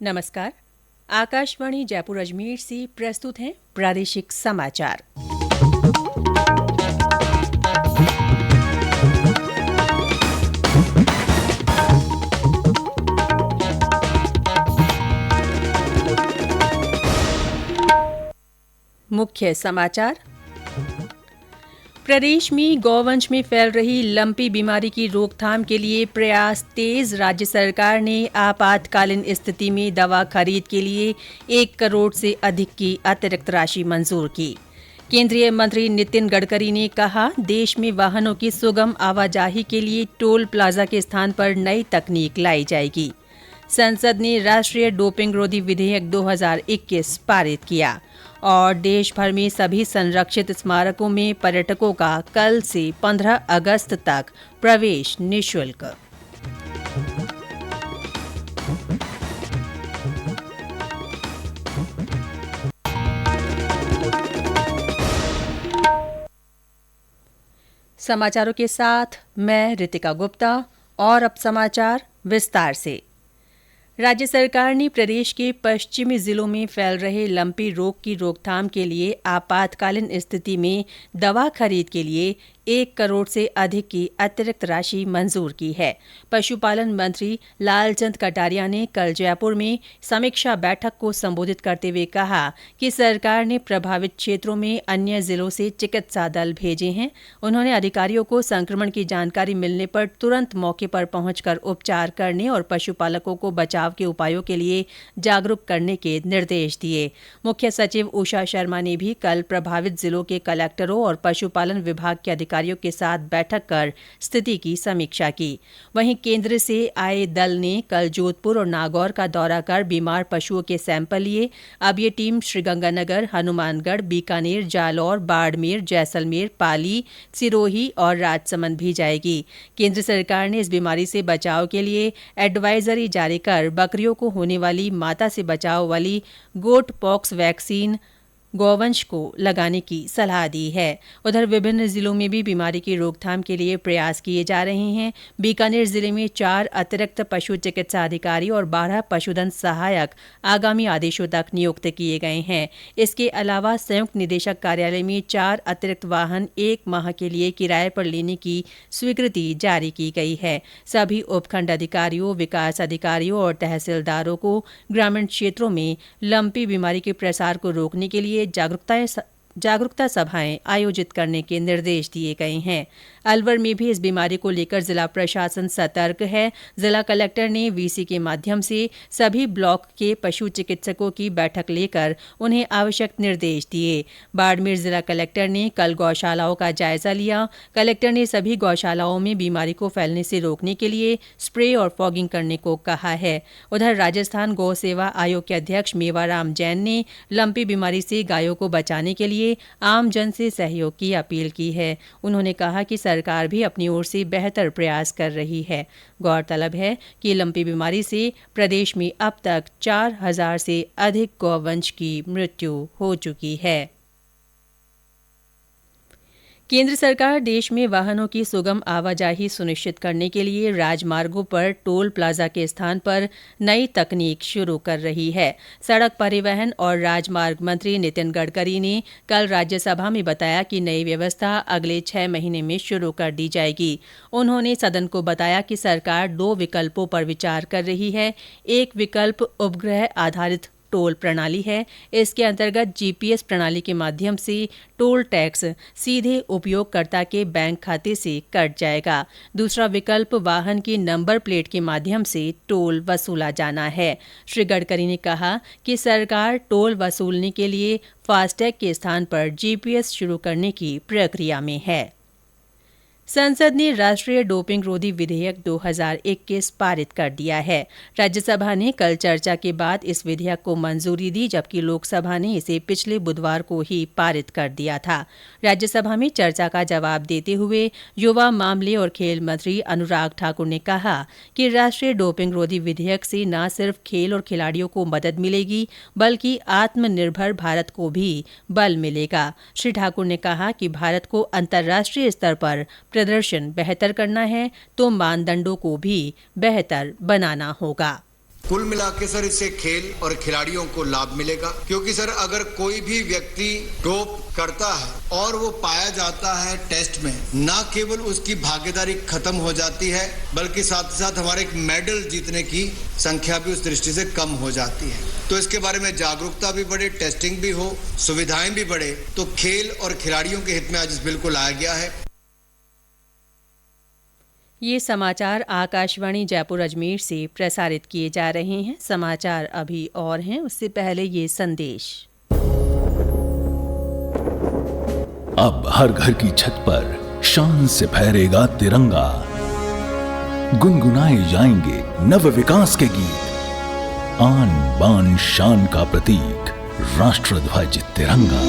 नमस्कार। आकाशवाणी जयपुर अजमेर से प्रस्तुत हैं प्रादेशिक समाचार। मुख्य समाचार। प्रदेश में गौवंश में फैल रही लंपी बीमारी की रोकथाम के लिए प्रयास तेज। राज्य सरकार ने आपातकालीन स्थिति में दवा खरीद के लिए 1 करोड़ से अधिक की अतिरिक्त राशि मंजूर की। केंद्रीय मंत्री नितिन गडकरी ने कहा, देश में वाहनों की सुगम आवाजाही के लिए टोल प्लाजा के स्थान पर नई तकनीक लाई जाएगी। संसद ने राष्ट्रीय डोपिंग रोधी विधेयक 2021 पारित किया और देश भर में सभी संरक्षित स्मारकों में पर्यटकों का कल से 15 अगस्त तक प्रवेश निःशुल्क। समाचारों के साथ मैं रितिका गुप्ता और अब समाचार विस्तार से। राज्य सरकार ने प्रदेश के पश्चिमी जिलों में फैल रहे लंपी रोग की रोकथाम के लिए आपातकालीन स्थिति में दवा खरीद के लिए 1 करोड़ से अधिक की अतिरिक्त राशि मंजूर की है। पशुपालन मंत्री लालचंद कटारिया ने कल जयपुर में समीक्षा बैठक को संबोधित करते हुए कहा कि सरकार ने प्रभावित क्षेत्रों में अन्य जिलों से चिकित्सा दल भेजे हैं। उन्होंने अधिकारियों को संक्रमण की जानकारी मिलने पर तुरंत मौके पर पहुंचकर उपचार करने और पशुपालकों को बचाव के उपायों के लिए जागरूक करने के निर्देश दिए। मुख्य सचिव उषा शर्मा ने भी कल प्रभावित जिलों के कलेक्टरों और पशुपालन विभाग के अधिकारियों के साथ बैठक कर स्थिति की समीक्षा की। वहीं केंद्र से आए दल ने कल जोधपुर और नागौर का दौरा कर बीमार पशुओं के सैंपल लिए। अब ये टीम श्रीगंगानगर, हनुमानगढ़, बीकानेर, जालौर, बाड़मेर, जैसलमेर, पाली, सिरोही और राजसमंद भी जाएगी। केंद्र सरकार ने इस बीमारी से बचाव के लिए एडवाइजरी जारी कर बकरियों को होने वाली माता से बचाव वाली गोट पॉक्स वैक्सीन गौवंश को लगाने की सलाह दी है। उधर विभिन्न जिलों में भी बीमारी की रोकथाम के लिए प्रयास किए जा रहे हैं। बीकानेर जिले में 4 अतिरिक्त पशु चिकित्सा अधिकारी और 12 पशुधन सहायक आगामी आदेशों तक नियुक्त किए गए हैं। इसके अलावा संयुक्त निदेशक कार्यालय में 4 अतिरिक्त वाहन 1 माह के लिए किराए पर लेने की स्वीकृति जारी की गई है। सभी उपखंड अधिकारियों, विकास अधिकारियों और तहसीलदारों को ग्रामीण क्षेत्रों में लंपी बीमारी के प्रसार को रोकने के लिए जागरूकता सभाएं आयोजित करने के निर्देश दिए गए हैं। अलवर में भी इस बीमारी को लेकर जिला प्रशासन सतर्क है। जिला कलेक्टर ने वीसी के माध्यम से सभी ब्लॉक के पशु चिकित्सकों की बैठक लेकर उन्हें आवश्यक निर्देश दिए। बाड़मेर जिला कलेक्टर ने कल गौशालाओं का जायजा लिया। कलेक्टर ने सभी गौशालाओं में बीमारी को फैलने से रोकने के लिए स्प्रे और फॉगिंग करने को कहा है। उधर राजस्थान गौ सेवा आयोग के अध्यक्ष मेवाराम जैन ने लंपी बीमारी से गायों को बचाने के लिए आम जन से सहयोग की अपील की है। उन्होंने कहा कि सरकार भी अपनी ओर से बेहतर प्रयास कर रही है। गौरतलब है कि लंपी बीमारी से प्रदेश में अब तक 4000 से अधिक गौवंश की मृत्यु हो चुकी है। केंद्र सरकार देश में वाहनों की सुगम आवाजाही सुनिश्चित करने के लिए राजमार्गों पर टोल प्लाजा के स्थान पर नई तकनीक शुरू कर रही है। सड़क परिवहन और राजमार्ग मंत्री नितिन गडकरी ने कल राज्यसभा में बताया कि नई व्यवस्था अगले 6 महीने में शुरू कर दी जाएगी। उन्होंने सदन को बताया कि सरकार 2 विकल्पों पर विचार कर रही है। एक विकल्प उपग्रह आधारित टोल प्रणाली है। इसके अंतर्गत जीपीएस प्रणाली के माध्यम से टोल टैक्स सीधे उपयोगकर्ता के बैंक खाते से कट जाएगा। दूसरा विकल्प वाहन की नंबर प्लेट के माध्यम से टोल वसूला जाना है। श्री गडकरी ने कहा कि सरकार टोल वसूलने के लिए फास्टैग के स्थान पर जीपीएस शुरू करने की प्रक्रिया में है। संसद ने राष्ट्रीय डोपिंग रोधी विधेयक 2021 पारित कर दिया है। राज्यसभा ने कल चर्चा के बाद इस विधेयक को मंजूरी दी, जबकि लोकसभा ने इसे पिछले बुधवार को ही पारित कर दिया था। राज्यसभा में चर्चा का जवाब देते हुए युवा मामले और खेल मंत्री अनुराग ठाकुर ने कहा कि राष्ट्रीय डोपिंग रोधी विधेयक से न सिर्फ खेल और खिलाड़ियों को मदद मिलेगी, बल्कि आत्मनिर्भर भारत को भी बल मिलेगा। श्री ठाकुर ने कहा कि भारत को अंतर्राष्ट्रीय स्तर पर प्रदर्शन बेहतर करना है तो मानदंडों को भी बेहतर बनाना होगा। कुल मिला के सर इससे खेल और खिलाड़ियों को लाभ मिलेगा, क्योंकि सर अगर कोई भी व्यक्ति डोप करता है और वो पाया जाता है टेस्ट में, न केवल उसकी भागीदारी खत्म हो जाती है बल्कि साथ ही साथ हमारे एक मेडल जीतने की संख्या भी उस दृष्टि से कम हो जाती है। तो इसके बारे में जागरूकता भी बढ़े, टेस्टिंग भी हो, सुविधाएं भी बढ़े, तो खेल और खिलाड़ियों के हित में आज इस बिल को लाया गया है। ये समाचार आकाशवाणी जयपुर अजमेर से प्रसारित किए जा रहे हैं। समाचार अभी और हैं, उससे पहले ये संदेश। अब हर घर की छत पर शान से फहरेगा तिरंगा, गुनगुनाए जाएंगे नव विकास के गीत, आन बान शान का प्रतीक राष्ट्रध्वज तिरंगा।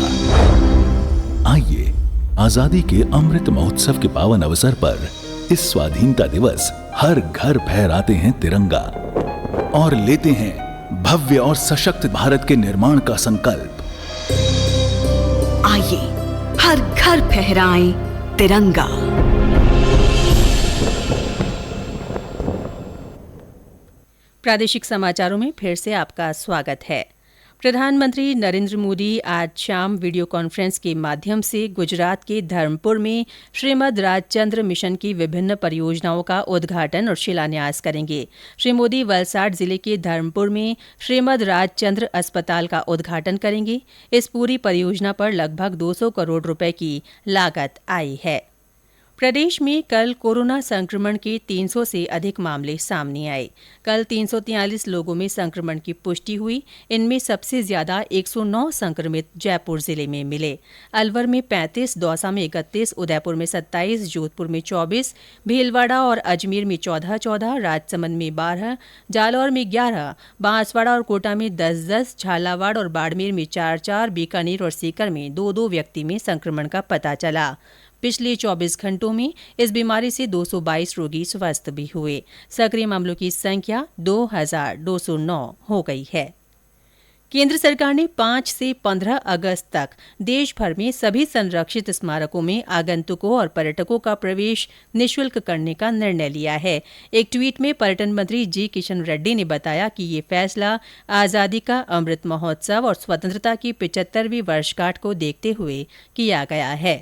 आइए आजादी के अमृत महोत्सव के पावन अवसर पर इस स्वाधीनता दिवस हर घर फहराते हैं तिरंगा और लेते हैं भव्य और सशक्त भारत के निर्माण का संकल्प। आइए हर घर फहराएं तिरंगा। प्रादेशिक समाचारों में फिर से आपका स्वागत है। प्रधानमंत्री नरेंद्र मोदी आज शाम वीडियो कॉन्फ्रेंस के माध्यम से गुजरात के धर्मपुर में श्रीमद राजचंद्र मिशन की विभिन्न परियोजनाओं का उद्घाटन और शिलान्यास करेंगे। श्री मोदी वलसाड जिले के धर्मपुर में श्रीमद राजचंद्र अस्पताल का उद्घाटन करेंगे। इस पूरी परियोजना पर लगभग 200 करोड़ रुपए की लागत आई है। प्रदेश में कल कोरोना संक्रमण के 300 से अधिक मामले सामने आए। कल 343 लोगों में संक्रमण की पुष्टि हुई। इनमें सबसे ज्यादा 109 संक्रमित जयपुर जिले में मिले। अलवर में 35, दौसा में 31, उदयपुर में 27, जोधपुर में 24, भीलवाड़ा और अजमेर में 14-14, राजसमंद में 12, जालौर में 11, बांसवाड़ा और कोटा में 10-10, झालावाड़ और बाड़मेर में 4-4, बीकानेर और सीकर में 2-2 व्यक्ति में संक्रमण का पता चला। पिछले 24 घंटों में इस बीमारी से 222 रोगी स्वस्थ भी हुए। सक्रिय मामलों की संख्या 2209 हो गई है। केंद्र सरकार ने 5 से 15 अगस्त तक देश भर में सभी संरक्षित स्मारकों में आगंतुकों और पर्यटकों का प्रवेश निःशुल्क करने का निर्णय लिया है। एक ट्वीट में पर्यटन मंत्री जी किशन रेड्डी ने बताया कि ये फैसला आजादी का अमृत महोत्सव और स्वतंत्रता की 75वीं वर्षगांठ को देखते हुए किया गया है।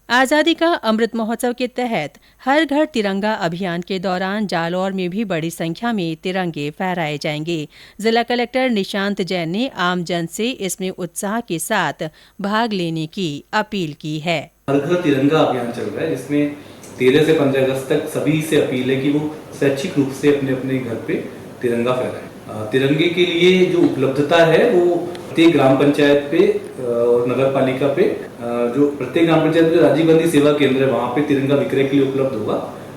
आजादी का अमृत महोत्सव के तहत हर घर तिरंगा अभियान के दौरान जालौर में भी बड़ी संख्या में तिरंगे फहराए जाएंगे। जिला कलेक्टर निशांत जैन ने आमजन से इसमें उत्साह के साथ भाग लेने की अपील की है। हर घर तिरंगा अभियान चल रहा है, जिसमें 13 से 15 अगस्त तक सभी से अपील है कि वो स्वैच्छिक रूप से अपने अपने घर पे तिरंगा फहराएं। तिरंगे के लिए जो उपलब्धता है वो प्रत्येक ग्राम पंचायत पे और नगर पालिका पे, जो प्रत्येक ग्राम पंचायत में राजीव गांधी सेवा केंद्र है वहाँ पे तिरंगा विक्रय के लिए उपलब्ध होगा।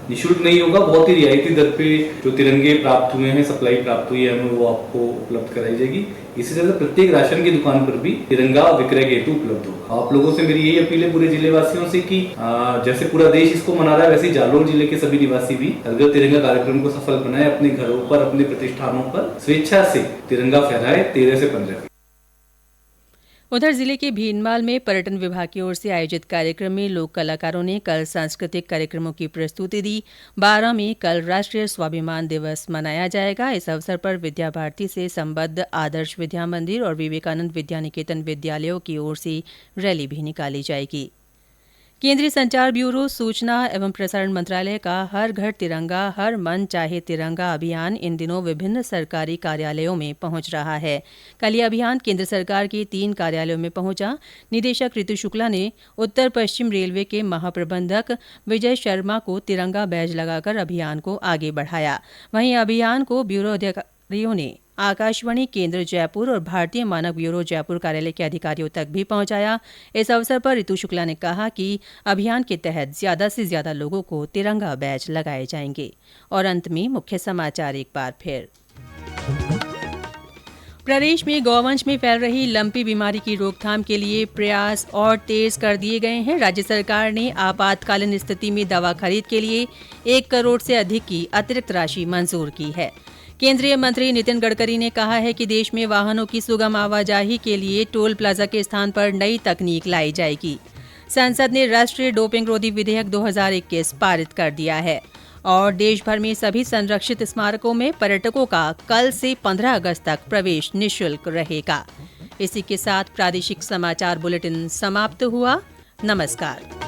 निःशुल्क नहीं होगा, बहुत ही रियायती दर पे जो तिरंगे प्राप्त हुए हैं, सप्लाई प्राप्त हुई है, हमें वो आपको उपलब्ध कराई जाएगी। इसी तरह प्रत्येक राशन की दुकान पर भी तिरंगा विक्रय के हेतु उपलब्ध होगा। आप लोगों से मेरी यही अपील है पूरे जिले वासियों से कि जैसे पूरा देश इसको मना रहा है, वैसे जालौर जिले के सभी निवासी भी हर घर तिरंगा कार्यक्रम को सफल बनाए, अपने घरों पर, अपने प्रतिष्ठानों पर स्वेच्छा से तिरंगा फहराए 13 से 15। उधर जिले के भीनमाल में पर्यटन विभाग की ओर से आयोजित कार्यक्रम में लोक कलाकारों ने कल सांस्कृतिक कार्यक्रमों की प्रस्तुति दी। 12 में कल राष्ट्रीय स्वाभिमान दिवस मनाया जाएगा। इस अवसर पर विद्या भारती से संबद्ध आदर्श विद्या मंदिर और विवेकानंद विद्या निकेतन विद्यालयों की ओर से रैली भी निकाली जाएगी। केंद्रीय संचार ब्यूरो, सूचना एवं प्रसारण मंत्रालय का हर घर तिरंगा हर मन चाहे तिरंगा अभियान इन दिनों विभिन्न सरकारी कार्यालयों में पहुंच रहा है। कल ये अभियान केंद्र सरकार के 3 कार्यालयों में पहुंचा। निदेशक ऋतु शुक्ला ने उत्तर पश्चिम रेलवे के महाप्रबंधक विजय शर्मा को तिरंगा बैज लगाकर अभियान को आगे बढ़ाया। वहीं अभियान को ब्यूरो अधिकारियों ने आकाशवाणी केंद्र जयपुर और भारतीय मानक ब्यूरो जयपुर कार्यालय के अधिकारियों तक भी पहुंचाया। इस अवसर पर ऋतु शुक्ला ने कहा कि अभियान के तहत ज्यादा से ज्यादा लोगों को तिरंगा बैज लगाए जाएंगे। और अंत में मुख्य समाचार एक बार फिर। प्रदेश में गौवंश में फैल रही लंपी बीमारी की रोकथाम के लिए प्रयास और तेज कर दिए गए हैं। राज्य सरकार ने आपातकालीन स्थिति में दवा खरीद के लिए 1 करोड़ से अधिक की अतिरिक्त राशि मंजूर की है। केंद्रीय मंत्री नितिन गडकरी ने कहा है कि देश में वाहनों की सुगम आवाजाही के लिए टोल प्लाजा के स्थान पर नई तकनीक लाई जाएगी। संसद ने राष्ट्रीय डोपिंग रोधी विधेयक 2021 पारित कर दिया है। और देश भर में सभी संरक्षित स्मारकों में पर्यटकों का कल से 15 अगस्त तक प्रवेश निःशुल्क रहेगा। इसी के साथ प्रादेशिक समाचार बुलेटिन समाप्त हुआ। नमस्कार।